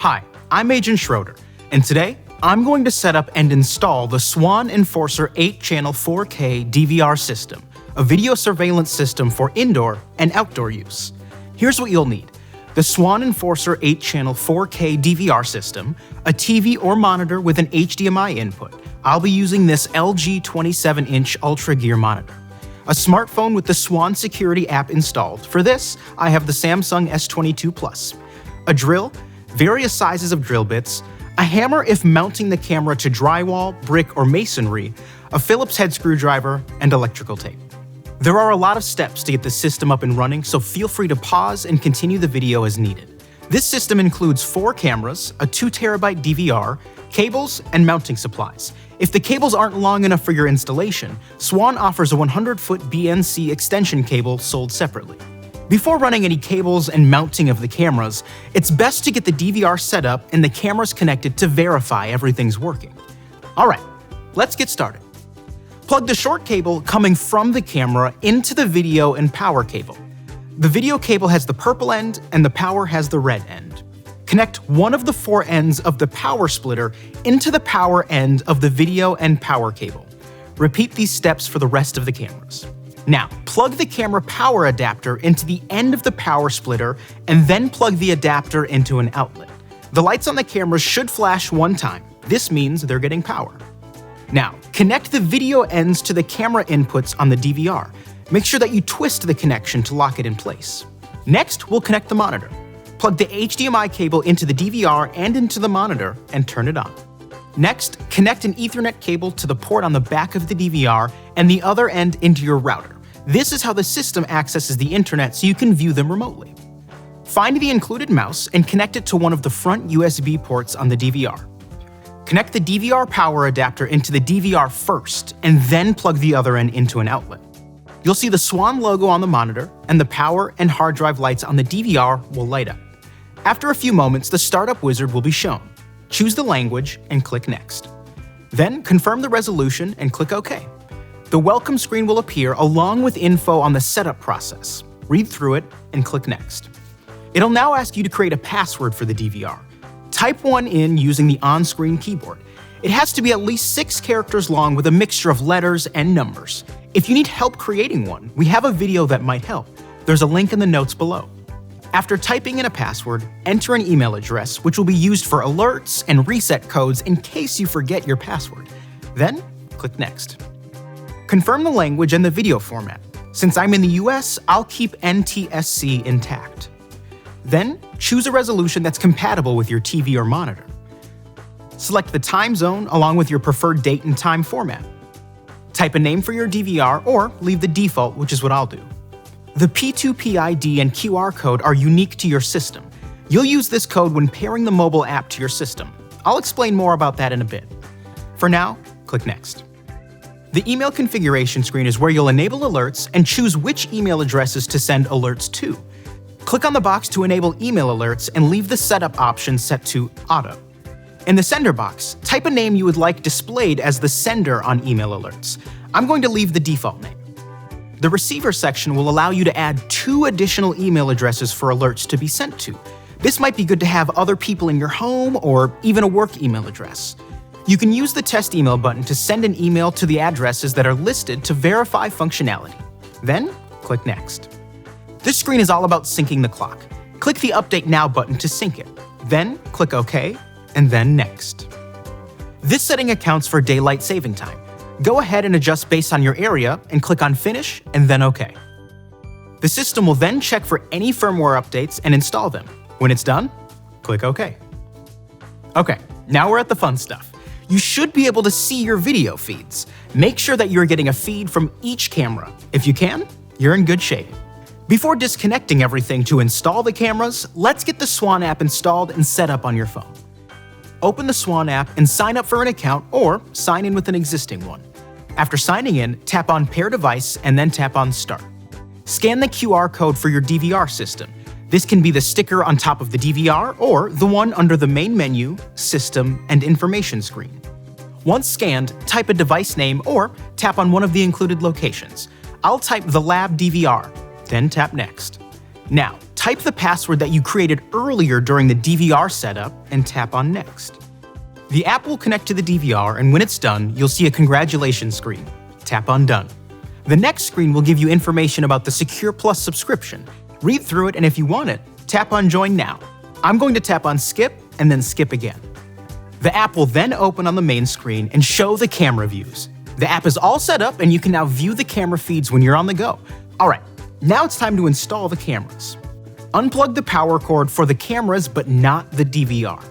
Hi, I'm Agent Schroder, and today I'm going to set up and install the Swann Enforcer 8-channel 4K DVR system, a video surveillance system for indoor and outdoor use. Here's what you'll need: the Swann Enforcer 8-channel 4K DVR system, a TV or monitor with an HDMI input. I'll be using this LG 27-inch Ultra Gear monitor. A smartphone with the Swann Security app installed. For this, I have the Samsung S22 Plus. A drill, various sizes of drill bits, a hammer if mounting the camera to drywall, brick, or masonry, a Phillips head screwdriver, and electrical tape. There are a lot of steps to get the system up and running, so feel free to pause and continue the video as needed. This system includes 4 cameras, a 2TB DVR, cables, and mounting supplies. If the cables aren't long enough for your installation, Swann offers a 100-foot BNC extension cable sold separately. Before running any cables and mounting of the cameras, it's best to get the DVR set up and the cameras connected to verify everything's working. Alright, let's get started. Plug the short cable coming from the camera into the video and power cable. The video cable has the purple end and the power has the red end. Connect one of the 4 ends of the power splitter into the power end of the video and power cable. Repeat these steps for the rest of the cameras. Now, plug the camera power adapter into the end of the power splitter and then plug the adapter into an outlet. The lights on the cameras should flash one time. This means they're getting power. Now, connect the video ends to the camera inputs on the DVR. Make sure that you twist the connection to lock it in place. Next, we'll connect the monitor. Plug the HDMI cable into the DVR and into the monitor and turn it on. Next, connect an Ethernet cable to the port on the back of the DVR and the other end into your router. This is how the system accesses the internet so you can view them remotely. Find the included mouse and connect it to one of the front USB ports on the DVR. Connect the DVR power adapter into the DVR first and then plug the other end into an outlet. You'll see the Swann logo on the monitor, and the power and hard drive lights on the DVR will light up. After a few moments, the startup wizard will be shown. Choose the language and click Next. Then confirm the resolution and click OK. The welcome screen will appear along with info on the setup process. Read through it and click Next. It'll now ask you to create a password for the DVR. Type one in using the on-screen keyboard. It has to be at least 6 characters long with a mixture of letters and numbers. If you need help creating one, we have a video that might help. There's a link in the notes below. After typing in a password, enter an email address, which will be used for alerts and reset codes in case you forget your password. Then, click Next. Confirm the language and the video format. Since I'm in the US, I'll keep NTSC intact. Then, choose a resolution that's compatible with your TV or monitor. Select the time zone along with your preferred date and time format. Type a name for your DVR or leave the default, which is what I'll do. The P2P ID and QR code are unique to your system. You'll use this code when pairing the mobile app to your system. I'll explain more about that in a bit. For now, click Next. The email configuration screen is where you'll enable alerts and choose which email addresses to send alerts to. Click on the box to enable email alerts and leave the setup option set to Auto. In the sender box, type a name you would like displayed as the sender on email alerts. I'm going to leave the default name. The receiver section will allow you to add 2 additional email addresses for alerts to be sent to. This might be good to have other people in your home or even a work email address. You can use the test email button to send an email to the addresses that are listed to verify functionality. Then, click Next. This screen is all about syncing the clock. Click the Update Now button to sync it. Then, click OK, and then Next. This setting accounts for daylight saving time. Go ahead and adjust based on your area and click on Finish and then OK. The system will then check for any firmware updates and install them. When it's done, click OK. Okay, now we're at the fun stuff. You should be able to see your video feeds. Make sure that you're getting a feed from each camera. If you can, you're in good shape. Before disconnecting everything to install the cameras, let's get the Swann app installed and set up on your phone. Open the Swann app and sign up for an account or sign in with an existing one. After signing in, tap on Pair Device and then tap on Start. Scan the QR code for your DVR system. This can be the sticker on top of the DVR or the one under the main menu, System, and Information screen. Once scanned, type a device name or tap on one of the included locations. I'll type the Lab DVR, then tap Next. Now, type the password that you created earlier during the DVR setup and tap on Next. The app will connect to the DVR, and when it's done, you'll see a congratulations screen. Tap on Done. The next screen will give you information about the Secure Plus subscription. Read through it, and if you want it, tap on Join Now. I'm going to tap on Skip and then Skip again. The app will then open on the main screen and show the camera views. The app is all set up, and you can now view the camera feeds when you're on the go. All right, now it's time to install the cameras. Unplug the power cord for the cameras, but not the DVR.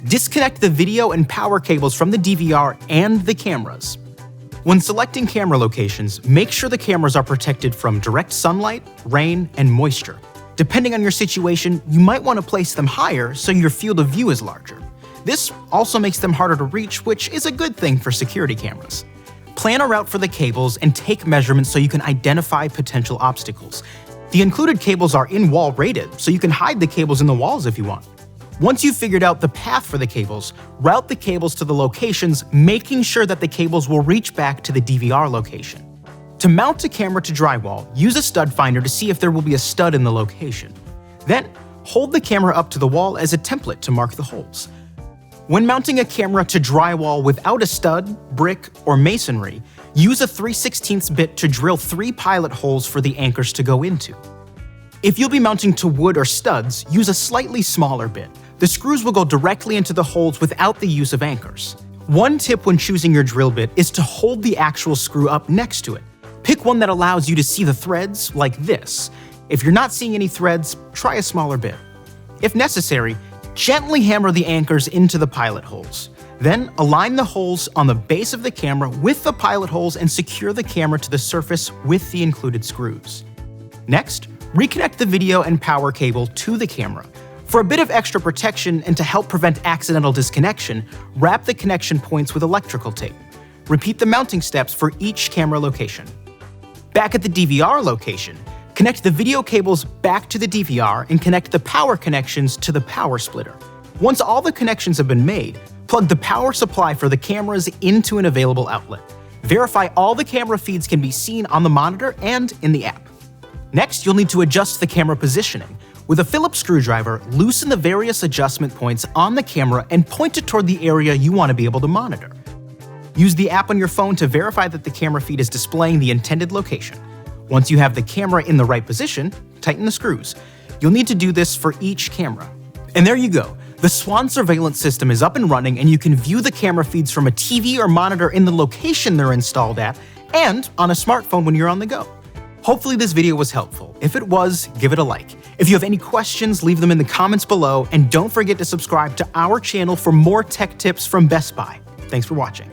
Disconnect the video and power cables from the DVR and the cameras. When selecting camera locations, make sure the cameras are protected from direct sunlight, rain, and moisture. Depending on your situation, you might want to place them higher so your field of view is larger. This also makes them harder to reach, which is a good thing for security cameras. Plan a route for the cables and take measurements so you can identify potential obstacles. The included cables are in-wall rated, so you can hide the cables in the walls if you want. Once you've figured out the path for the cables, route the cables to the locations, making sure that the cables will reach back to the DVR location. To mount a camera to drywall, use a stud finder to see if there will be a stud in the location. Then, hold the camera up to the wall as a template to mark the holes. When mounting a camera to drywall without a stud, brick, or masonry, use a 3/16 bit to drill 3 pilot holes for the anchors to go into. If you'll be mounting to wood or studs, use a slightly smaller bit. The screws will go directly into the holes without the use of anchors. One tip when choosing your drill bit is to hold the actual screw up next to it. Pick one that allows you to see the threads, like this. If you're not seeing any threads, try a smaller bit. If necessary, gently hammer the anchors into the pilot holes. Then align the holes on the base of the camera with the pilot holes and secure the camera to the surface with the included screws. Next, reconnect the video and power cable to the camera. For a bit of extra protection and to help prevent accidental disconnection, wrap the connection points with electrical tape. Repeat the mounting steps for each camera location. Back at the DVR location, connect the video cables back to the DVR and connect the power connections to the power splitter. Once all the connections have been made, plug the power supply for the cameras into an available outlet. Verify all the camera feeds can be seen on the monitor and in the app. Next, you'll need to adjust the camera positioning. With a Phillips screwdriver, loosen the various adjustment points on the camera and point it toward the area you want to be able to monitor. Use the app on your phone to verify that the camera feed is displaying the intended location. Once you have the camera in the right position, tighten the screws. You'll need to do this for each camera. And there you go. The Swann surveillance system is up and running, and you can view the camera feeds from a TV or monitor in the location they're installed at and on a smartphone when you're on the go. Hopefully this video was helpful. If it was, give it a like. If you have any questions, leave them in the comments below, and don't forget to subscribe to our channel for more tech tips from Best Buy. Thanks for watching.